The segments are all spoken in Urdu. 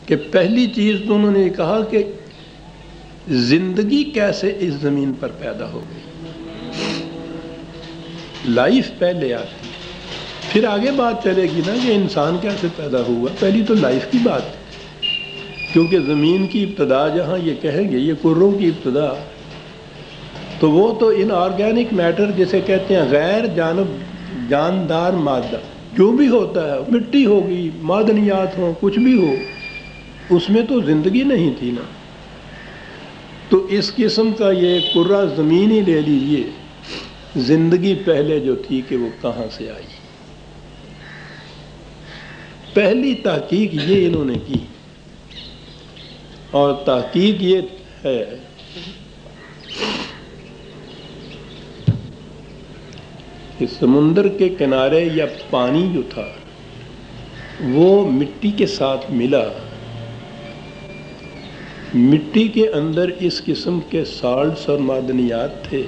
کہ پہلی چیز تو انہوں نے کہا کہ زندگی کیسے اس زمین پر پیدا ہو گئی، لائف پہلے آتی ہے، پھر آگے بات چلے گی نا کہ انسان کیسے پیدا ہوا. پہلی تو لائف کی بات ہے، کیونکہ زمین کی ابتدا جہاں یہ کہیں گے یہ کروں کی ابتدا، تو وہ تو ان آرگینک میٹر جسے کہتے ہیں غیر جاندار مادہ جو بھی ہوتا ہے، مٹی ہوگی، معدنیات ہوں، کچھ بھی ہو، اس میں تو زندگی نہیں تھی نا. تو اس قسم کا یہ کرہ زمین ہی لے لیجئے، زندگی پہلے جو تھی کہ وہ کہاں سے آئی. پہلی تحقیق یہ انہوں نے کی، اور تحقیق یہ ہے کہ سمندر کے کنارے یا پانی جو تھا وہ مٹی کے ساتھ ملا، مٹی کے اندر اس قسم کے سالٹس اور معدنیات تھے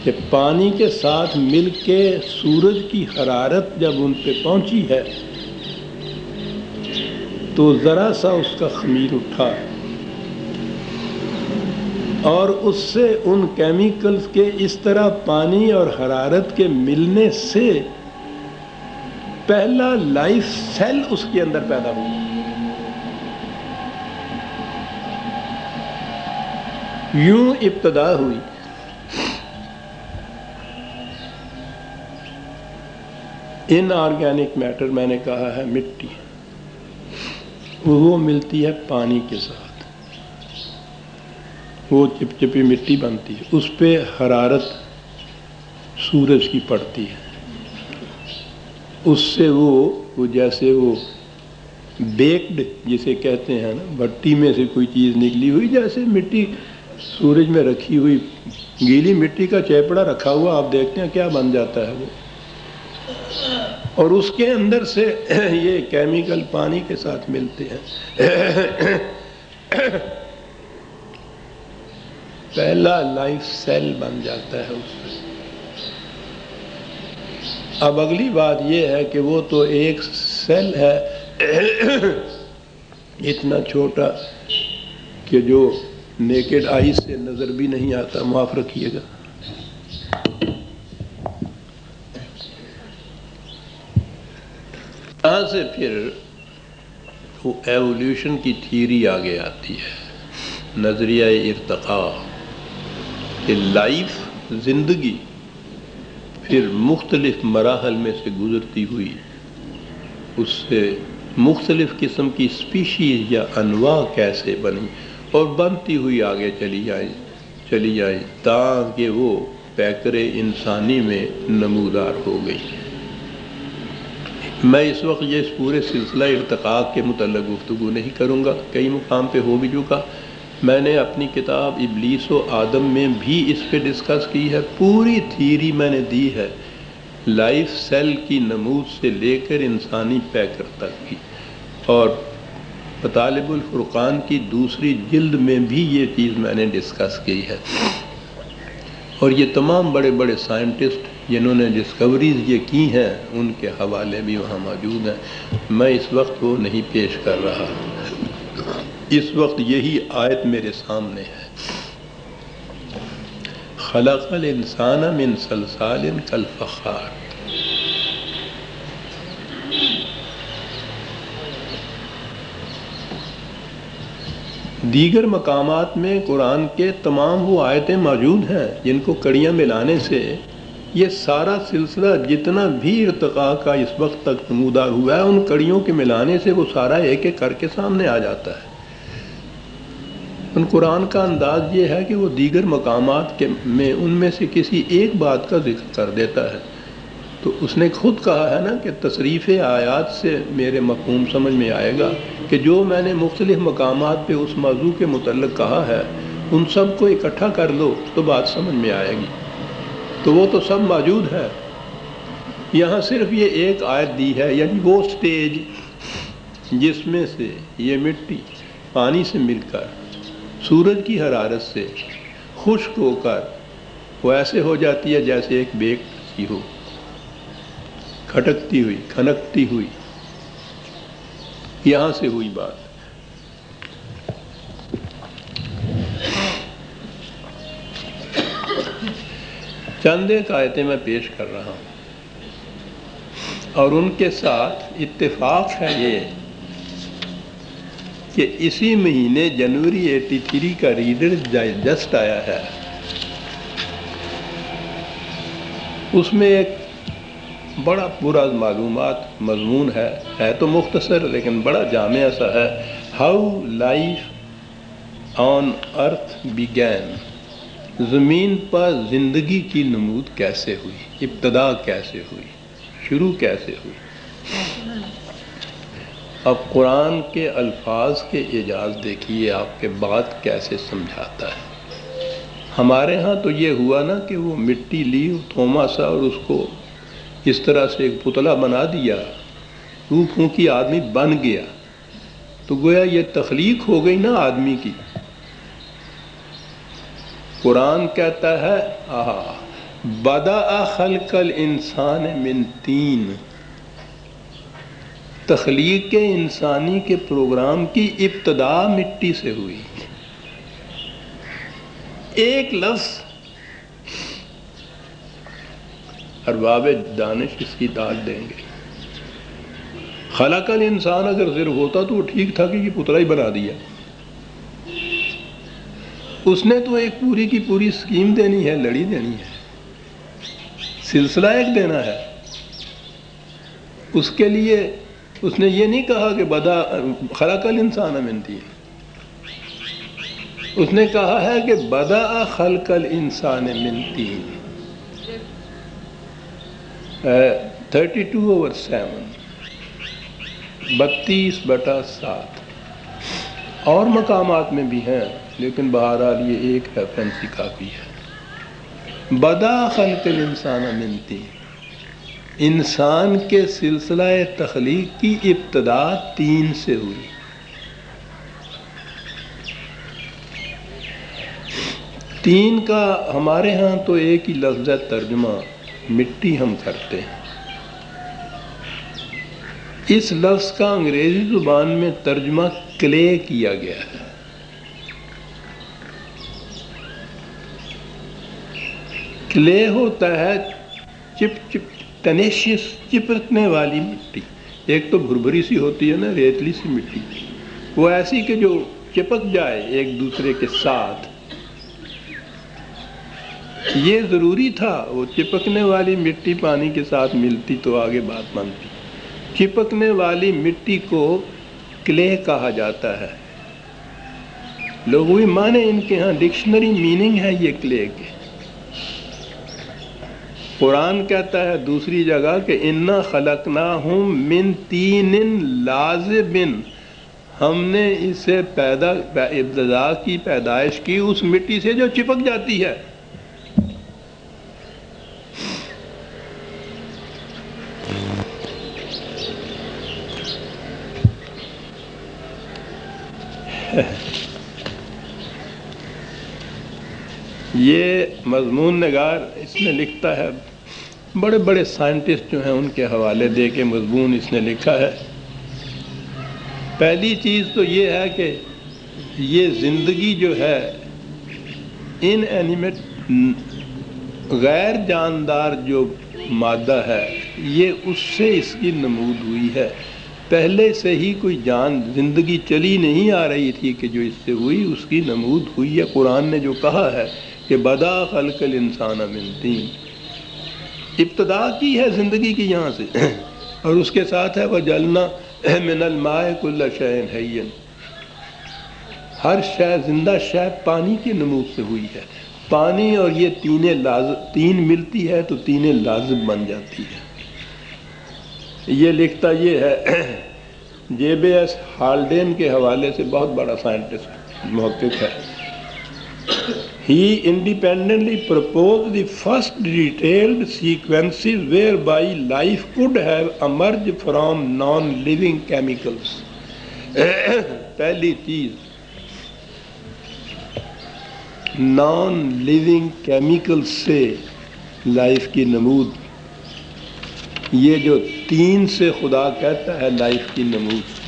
کہ پانی کے ساتھ مل کے سورج کی حرارت جب ان پہ پہنچی ہے تو ذرا سا اس کا خمیر اٹھا، اور اس سے ان کیمیکلز کے اس طرح پانی اور حرارت کے ملنے سے پہلا لائف سیل اس کے اندر پیدا ہوا. یوں ابتدا ہوئی. ان آرگینک میٹر میں نے کہا ہے مٹی، وہ ملتی ہے پانی کے ساتھ، وہ چپچپی مٹی بنتی ہے، اس پہ حرارت سورج کی پڑتی ہے، اس سے وہ جیسے وہ بیکڈ جسے کہتے ہیں نا، بھٹی میں سے کوئی چیز نکلی ہوئی، جیسے مٹی سورج میں رکھی ہوئی گیلی مٹی کا چیپڑا رکھا ہوا، آپ دیکھتے ہیں کیا بن جاتا ہے وہ، اور اس کے اندر سے یہ کیمیکل پانی کے ساتھ ملتے ہیں. پہلا لائف سیل بن جاتا ہے اس سے. اب اگلی بات یہ ہے کہ وہ تو ایک سیل ہے اتنا چھوٹا کہ جو نیکڈ آئی سے نظر بھی نہیں آتا، معاف رکھیے گا. یہاں سے پھر وہ ایولیوشن کی تھیوری آگے آتی ہے، نظریہ ارتقاء، کہ لائف زندگی پھر مختلف مراحل میں سے گزرتی ہوئی اس سے مختلف قسم کی اسپیشیز یا انواع کیسے بنی اور بنتی ہوئی آگے چلی جائیں تاکہ وہ پیکر انسانی میں نمودار ہو گئی. میں اس وقت یہ اس پورے سلسلہ ارتقاء کے متعلق گفتگو نہیں کروں گا، کئی مقام پہ ہو بھی چکا. میں نے اپنی کتاب ابلیس و آدم میں بھی اس پہ ڈسکس کی ہے، پوری تھیوری میں نے دی ہے لائف سیل کی نمود سے لے کر انسانی پیکر تک کی، اور مطالب الفرقان کی دوسری جلد میں بھی یہ چیز میں نے ڈسکس کی ہے. اور یہ تمام بڑے بڑے سائنٹسٹ جنہوں نے ڈسکوریز یہ کی ہیں ان کے حوالے بھی وہاں موجود ہیں. میں اس وقت وہ نہیں پیش کر رہا، اس وقت یہی آیت میرے سامنے ہے. خلق الانسان من صلصال کالفخار. دیگر مقامات میں قرآن کے تمام وہ آیتیں موجود ہیں جن کو کڑیاں ملانے سے یہ سارا سلسلہ جتنا بھی ارتقاء کا اس وقت تک نمودار ہوا ہے، ان کڑیوں کے ملانے سے وہ سارا ایک ایک کر کے سامنے آ جاتا ہے. ان قرآن کا انداز یہ ہے کہ وہ دیگر مقامات میں ان میں سے کسی ایک بات کا ذکر کر دیتا ہے. تو اس نے خود کہا ہے نا کہ تصریف آیات سے میرے مفہوم سمجھ میں آئے گا کہ جو میں نے مختلف مقامات پہ اس موضوع کے متعلق کہا ہے ان سب کو اکٹھا کر لو تو بات سمجھ میں آئے گی. تو وہ تو سب موجود ہے، یہاں صرف یہ ایک آیت دی ہے، یعنی وہ سٹیج جس میں سے یہ مٹی پانی سے مل کر سورج کی حرارت سے خشک ہو کر وہ ایسے ہو جاتی ہے جیسے ایک بیک سی ہو، کھٹکتی ہوئی کھنکتی ہوئی. یہاں سے ہوئی بات۔ چند ایک آیتیں میں پیش کر رہا ہوں، اور ان کے ساتھ اتفاق ہے یہ کہ اسی مہینے جنوری 83 کا ریڈرز ڈائجسٹ آیا ہے، اس میں ایک بڑا پورا معلومات مضمون ہے تو مختصر لیکن بڑا جامع سا ہے، how life on earth begin, زمین پر زندگی کی نمود کیسے ہوئی، ابتدا کیسے ہوئی، شروع کیسے ہوئی۔ اب قرآن کے الفاظ کے اعجاز دیکھیے آپ کے بات کیسے سمجھاتا ہے۔ ہمارے ہاں تو یہ ہوا نا کہ وہ مٹی لی تھوما سا اور اس کو اس طرح سے ایک پتلا بنا دیا، روح پھونکی آدمی بن گیا، تو گویا یہ تخلیق ہو گئی نا آدمی کی۔ قرآن کہتا ہے بدأ خلق الانسان من طین، تخلیق انسانی کے پروگرام کی ابتدا مٹی سے ہوئی۔ ایک لفظ ارباب دانش اس کی داد دیں گے، خلق الانسان اگر صرف ہوتا تو وہ ٹھیک تھا کہ یہ پتلا ہی بنا دیا، اس نے تو ایک پوری کی پوری سکیم دینی ہے، لڑی دینی ہے، سلسلہ ایک دینا ہے۔ اس کے لیے اس نے یہ نہیں کہا کہ خلق الانسان من طین، اس نے کہا ہے کہ بدأ خلق الانسان من طین، 32/7، 32/7 اور مقامات میں بھی ہیں، لیکن بہرحال یہ ایک ریفرنس ہی کافی ہے۔ بدأ خلق الانسان من طین، انسان کے سلسلہ تخلیق کی ابتدا طین سے ہوئی۔ طین کا ہمارے ہاں تو ایک ہی لفظ ہے ترجمہ، مٹی ہم کرتے ہیں۔ اس لفظ کا انگریزی زبان میں ترجمہ کلے کیا گیا ہے۔ کلے ہوتا ہے ٹینیشیس، چپکنے والی مٹی، ایک تو بھربھری سی ہوتی ہے نا، ریتلی سی مٹی، وہ ایسی کہ جو چپک جائے ایک دوسرے کے ساتھ۔ یہ ضروری تھا، وہ چپکنے والی مٹی پانی کے ساتھ ملتی تو آگے بات بنتی۔ چپکنے والی مٹی کو کلے کہا جاتا ہے، لغوی معنی ان کے ہاں ڈکشنری میننگ ہے یہ کلے کے۔ قرآن کہتا ہے دوسری جگہ کہ اِنَّا خَلَقْنَاهُم مِّن طِینٍ لَازِبٍ، ہم نے اسے ابتدا کی، پیدائش کی اس مٹی سے جو چپک جاتی ہے۔ یہ مضمون نگار اس میں لکھتا ہے، بڑے بڑے سائنٹسٹ جو ہیں ان کے حوالے دے کے مضمون اس نے لکھا ہے۔ پہلی چیز تو یہ ہے کہ یہ زندگی جو ہے ان اینیمیٹ، غیر جاندار جو مادہ ہے، یہ اس سے اس کی نمود ہوئی ہے۔ پہلے سے ہی کوئی جان زندگی چلی نہیں آ رہی تھی کہ جو اس سے ہوئی، اس کی نمود ہوئی ہے۔ قرآن نے جو کہا ہے کہ بدأ خلق الانسان من طین، ابتدا کی ہے زندگی کی یہاں سے، اور اس کے ساتھ ہے وَجَعَلْنَا مِنَ الْمَاءِ كُلَّ شَيْءٍ حَيٍّ، ہر شے زندہ شے پانی کی نمود سے ہوئی ہے۔ پانی اور یہ تین ملتی ہے تو تین لازم بن جاتی ہے۔ یہ لکھتا یہ ہے، JBS ہالڈین کے حوالے سے بہت بڑا سائنٹسٹ محقق ہے۔ He independently proposed the first detailed sequences whereby life could have emerged from non-living chemicals. پہلی چیز non-living chemicals سے لائف کی نمود، یہ جو تین سے خدا کہتا ہے لائف کی نمود،